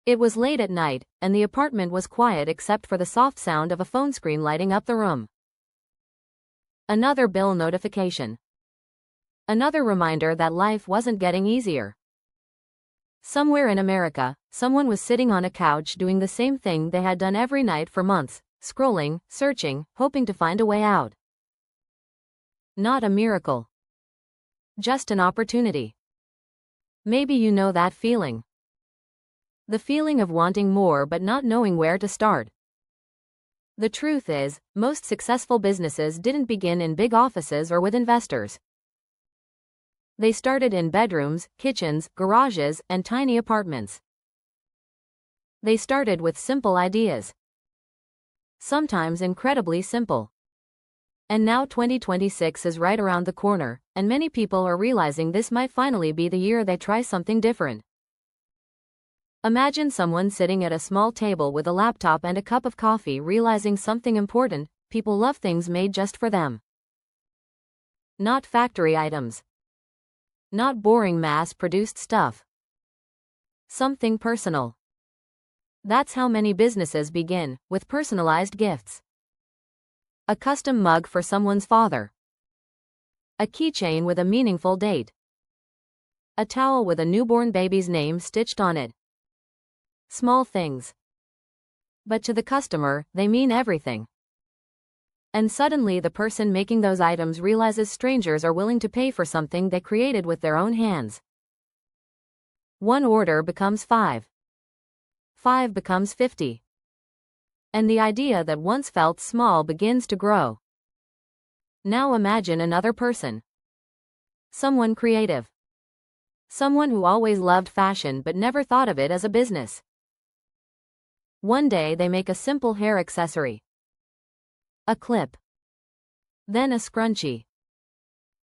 It was late at night, and the apartment was quiet except for the soft sound of a phone screen lighting up the room. Another bill notification. Another reminder that life wasn't getting easier. Somewhere in America, someone was sitting on a couch doing the same thing they had done every night for months, scrolling, searching, hoping to find a way out. Not a miracle. Just an opportunity. Maybe you know that feeling. The feeling of wanting more but not knowing where to start. The truth is, most successful businesses didn't begin in big offices or with investors. They started in bedrooms, kitchens, garages, and tiny apartments. They started with simple ideas. Sometimes incredibly simple. And now 2026 is right around the corner, and many people are realizing this might finally be the year they try something different. Imagine someone sitting at a small table with a laptop and a cup of coffee realizing something important: people love things made just for them. Not factory items. Not boring mass-produced stuff. Something personal. That's how many businesses begin, with personalized gifts. A custom mug for someone's father. A keychain with a meaningful date. A towel with a newborn baby's name stitched on it. Small things. But to the customer, they mean everything. And suddenly the person making those items realizes strangers are willing to pay for something they created with their own hands. One order becomes 5. 5 becomes 50. And the idea that once felt small begins to grow. Now imagine another person. Someone creative. Someone who always loved fashion but never thought of it as a business. One day they make a simple hair accessory. A clip. Then a scrunchie.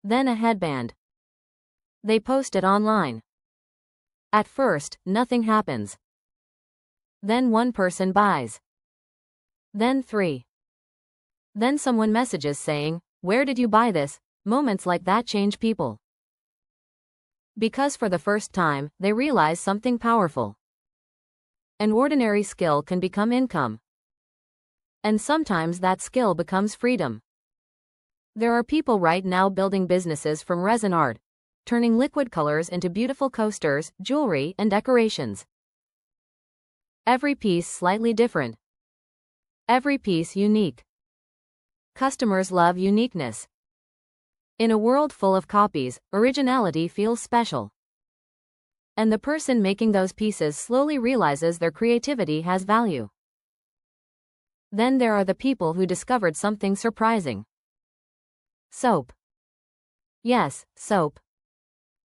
Then a headband. They post it online. At first, nothing happens. Then one person buys. Then 3. Then someone messages saying, "Where did you buy this?" Moments like that change people. Because for the first time, they realize something powerful. An ordinary skill can become income. And sometimes that skill becomes freedom. There are people right now building businesses from resin art, turning liquid colors into beautiful coasters, jewelry, and decorations. Every piece slightly different. Every piece unique. Customers love uniqueness. In a world full of copies, originality feels special. And the person making those pieces slowly realizes their creativity has value. Then there are the people who discovered something surprising. Soap. Yes, soap.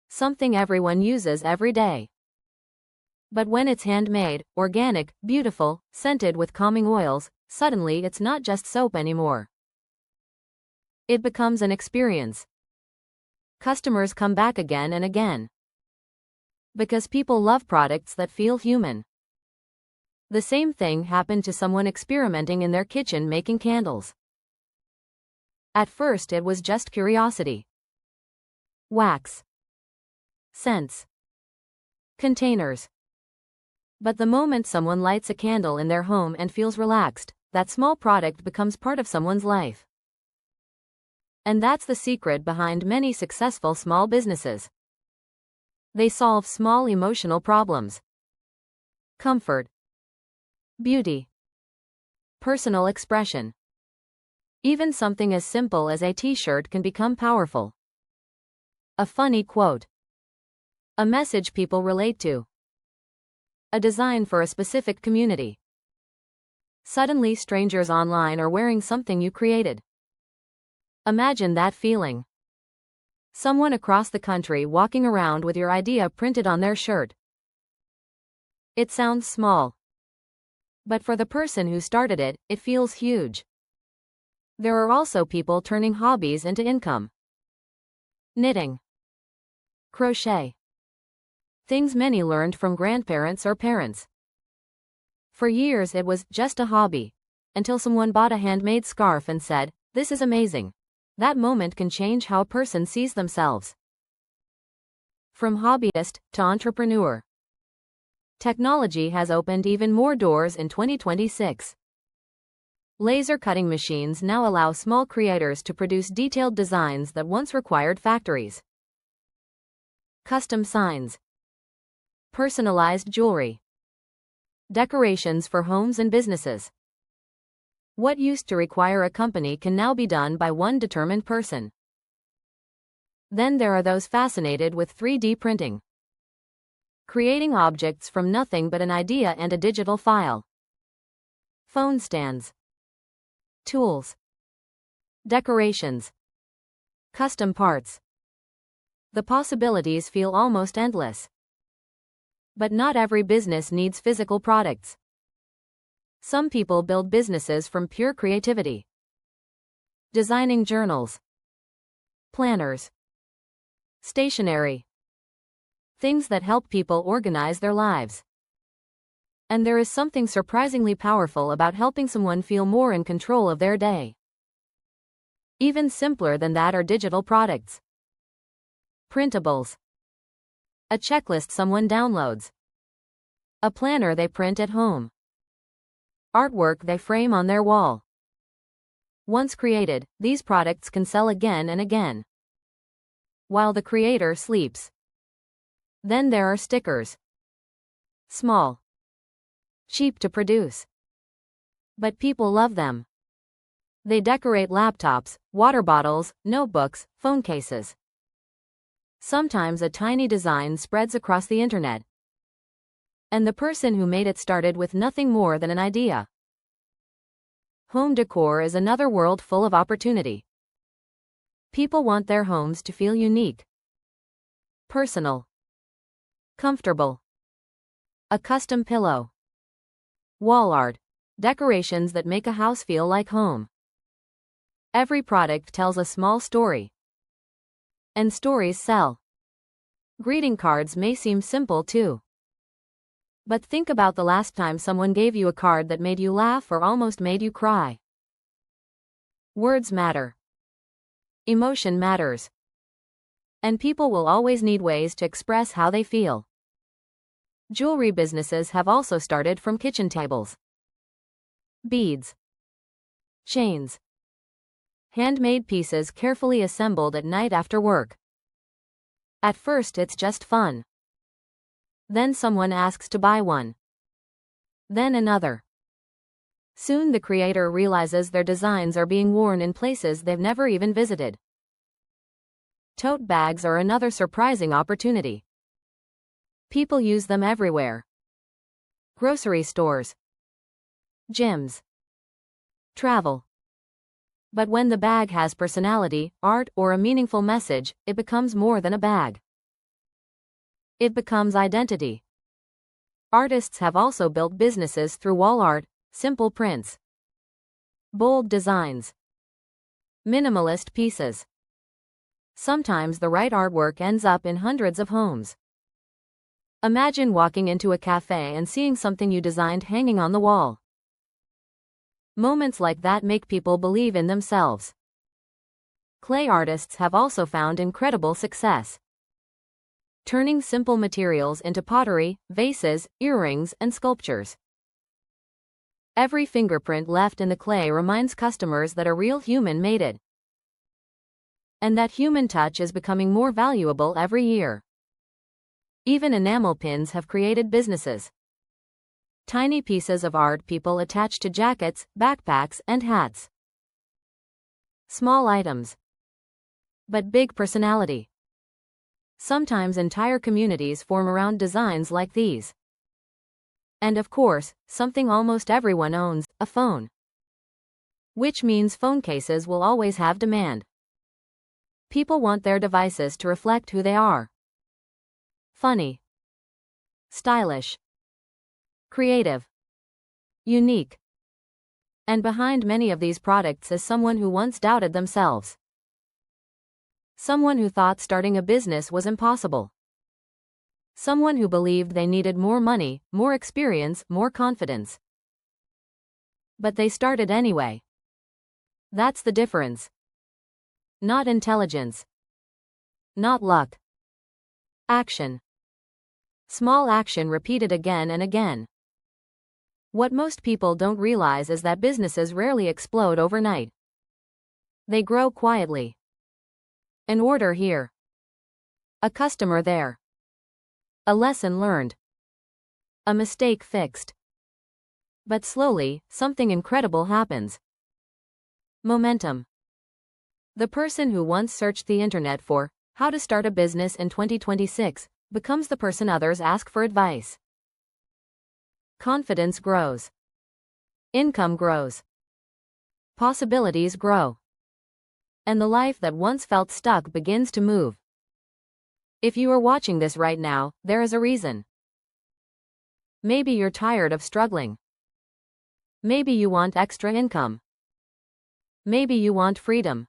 Something everyone uses every day. But when it's handmade, organic, beautiful, scented with calming oils, suddenly it's not just soap anymore. It becomes an experience. Customers come back again and again. Because people love products that feel human. The same thing happened to someone experimenting in their kitchen making candles. At first it was just curiosity. Wax. Scents. Containers. But the moment someone lights a candle in their home and feels relaxed, that small product becomes part of someone's life. And that's the secret behind many successful small businesses. They solve small emotional problems. Comfort. Beauty. Personal expression. Even something as simple as a t-shirt can become powerful. A funny quote. A message people relate to. A design for a specific community. Suddenly strangers online are wearing something you created. Imagine that feeling. Someone across the country walking around with your idea printed on their shirt. It sounds small. But for the person who started it, it feels huge. There are also people turning hobbies into income. Knitting. Crochet. Things many learned from grandparents or parents. For years it was just a hobby, until someone bought a handmade scarf and said, "This is amazing." That moment can change how a person sees themselves. From hobbyist to entrepreneur. Technology has opened even more doors in 2026. Laser cutting machines now allow small creators to produce detailed designs that once required factories. Custom signs, personalized jewelry, decorations for homes and businesses. What used to require a company can now be done by one determined person. Then there are those fascinated with 3D printing, creating objects from nothing but an idea and a digital file. Phone stands, tools, decorations, custom parts. The possibilities feel almost endless. But not every business needs physical products. Some people build businesses from pure creativity. Designing journals, planners, stationery, things that help people organize their lives. And there is something surprisingly powerful about helping someone feel more in control of their day. Even simpler than that are digital products. Printables, a checklist someone downloads, a planner they print at home, artwork they frame on their wall. Once created, these products can sell again and again, while the creator sleeps. Then there are stickers. Small, cheap to produce, but people love them. They decorate laptops, water bottles, notebooks, phone cases. Sometimes a tiny design spreads across the internet, and the person who made it started with nothing more than an idea. Home decor is another world full of opportunity. People want their homes to feel unique, personal, comfortable. A custom pillow, wall art, decorations that make a house feel like home. Every product tells a small story, and stories sell. Greeting cards may seem simple too. But think about the last time someone gave you a card that made you laugh or almost made you cry. Words matter. Emotion matters. And people will always need ways to express how they feel. Jewelry businesses have also started from kitchen tables, beads, chains, handmade pieces carefully assembled at night after work. At first it's just fun. Then someone asks to buy one. Then another. Soon the creator realizes their designs are being worn in places they've never even visited. Tote bags are another surprising opportunity. People use them everywhere. Grocery stores, gyms, travel. But when the bag has personality, art, or a meaningful message, it becomes more than a bag. It becomes identity. Artists have also built businesses through wall art, simple prints, bold designs, minimalist pieces. Sometimes the right artwork ends up in hundreds of homes. Imagine walking into a cafe and seeing something you designed hanging on the wall. Moments like that make people believe in themselves. Clay artists have also found incredible success, turning simple materials into pottery, vases, earrings, and sculptures. Every fingerprint left in the clay reminds customers that a real human made it, and that human touch is becoming more valuable every year. Even enamel pins have created businesses. Tiny pieces of art people attach to jackets, backpacks, and hats. Small items, but big personality. Sometimes entire communities form around designs like these. And of course, something almost everyone owns, a phone. Which means phone cases will always have demand. People want their devices to reflect who they are. Funny, stylish, creative, unique. And behind many of these products is someone who once doubted themselves. Someone who thought starting a business was impossible. Someone who believed they needed more money, more experience, more confidence. But they started anyway. That's the difference. Not intelligence. Not luck. Action. Small action repeated again and again. What most people don't realize is that businesses rarely explode overnight. They grow quietly. An order here. A customer there. A lesson learned. A mistake fixed. But slowly, something incredible happens. Momentum. The person who once searched the internet for how to start a business in 2026 becomes the person others ask for advice. Confidence grows. Income grows. Possibilities grow. And the life that once felt stuck begins to move. If you are watching this right now, there is a reason. Maybe you're tired of struggling. Maybe you want extra income. Maybe you want freedom.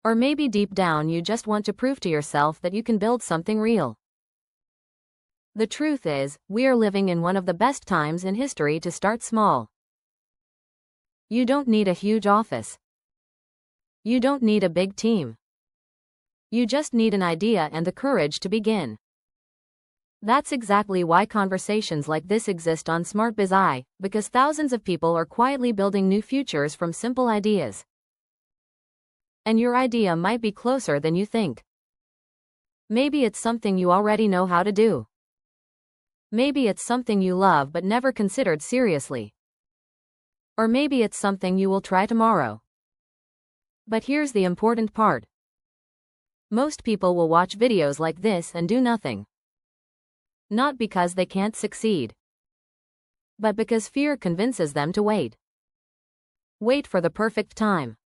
Or maybe deep down you just want to prove to yourself that you can build something real. The truth is, we are living in one of the best times in history to start small. You don't need a huge office. You don't need a big team. You just need an idea and the courage to begin. That's exactly why conversations like this exist on SmartBizAi, because thousands of people are quietly building new futures from simple ideas. And your idea might be closer than you think. Maybe it's something you already know how to do. Maybe it's something you love but never considered seriously. Or maybe it's something you will try tomorrow. But here's the important part. Most people will watch videos like this and do nothing. Not because they can't succeed, but because fear convinces them to wait. Wait for the perfect time.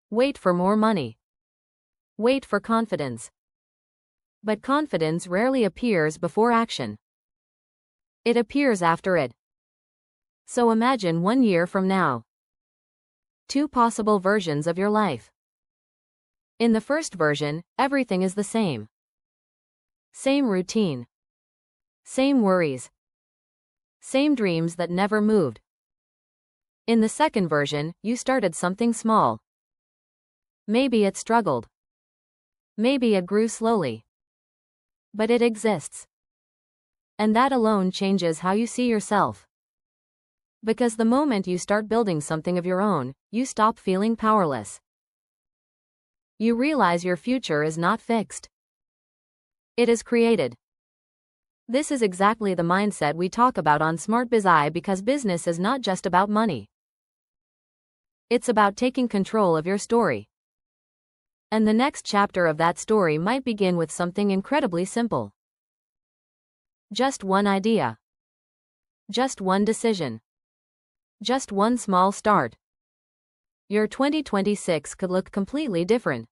Wait for more money. Wait for confidence. But confidence rarely appears before action. It appears after it. So imagine 1 year from now. 2 possible versions of your life. In the first version, everything is the same. Same routine. Same worries. Same dreams that never moved. In the second version, you started something small. Maybe it struggled. Maybe it grew slowly. But it exists. And that alone changes how you see yourself. Because the moment you start building something of your own, you stop feeling powerless. You realize your future is not fixed. It is created. This is exactly the mindset we talk about on SmartBizAi, because business is not just about money. It's about taking control of your story. And the next chapter of that story might begin with something incredibly simple. Just one idea. Just one decision. Just one small start. Your 2026 could look completely different.